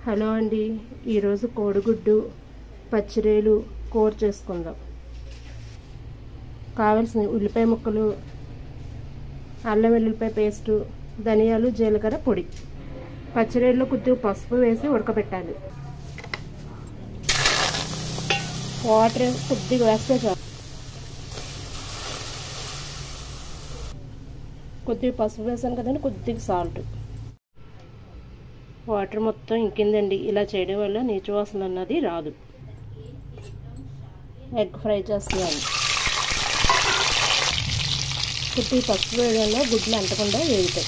Hello అండి, ఈరోజు కోడిగుడ్డు పచ్చిరేలు కూర చేసుకుందాం. కావాల్సిన ఉల్లిపాయ ముక్కలు, అల్లం వెల్లుల్లిపాయ పేస్టు, ధనియాలు, జీలకర్ర పొడి. పచ్చిరేలులో కొద్దిగా పసుపు వేసి ఉడకబెట్టాలి. వాటర్ కొద్దిగా వేస్తే చాలు. కొద్దిగా పసుపు వేసాను కదండి, కొద్దిగా సాల్ట్. వాటర్ మొత్తం ఇంకిందండి. ఇలా చేయడం వల్ల నీచు వాసన అన్నది రాదు. ఎగ్ ఫ్రై చేస్తున్నాను. కొద్దిగా పసుపు వేయడం వల్ల గుడ్లు అంటకుండా వేగుతాయి.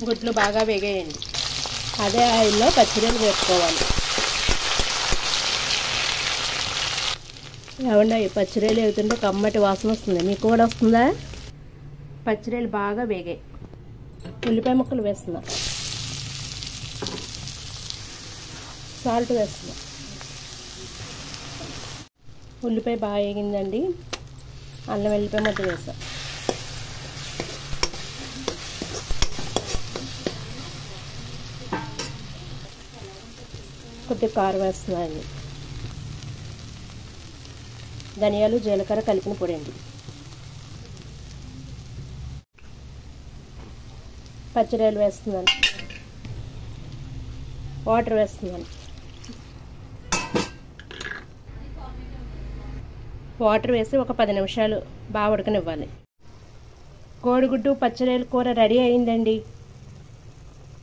గుడ్లు బాగా వేగేయండి. అదే ఆయిల్లో పచ్చిరేలు వేసుకోవాలి. ఏమండి, పచ్చిరేలు వేగుతుంటే కమ్మటి వాసన వస్తుంది. మీకు కూడా వస్తుందా? పచ్చిరేలు బాగా వేగాయి. ఉల్లిపాయ ముక్కలు వేస్తున్నా, సాల్ట్ వేస్తున్నా. ఉల్లిపాయ బాగా వేగిందండి. అల్లం వెల్లిపాయ ముద్ద వేసా. కొద్దిగా కారం వేస్తున్నానండి. ధనియాలు, జీలకర్ర కలిపిన పొడి అండి. పచ్చిరేలు వేస్తున్నాను. వాటర్ వేస్తున్నాను. వాటర్ వేసి ఒక 10 నిమిషాలు బాగా ఉడకనివ్వాలి. కోడిగుడ్డు పచ్చిరేలు కూర రెడీ అయిందండి.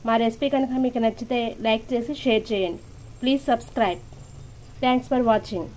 మా రెసిపీ కనుక మీకు నచ్చితే లైక్ చేసి షేర్ చేయండి. Please subscribe. Thanks for watching.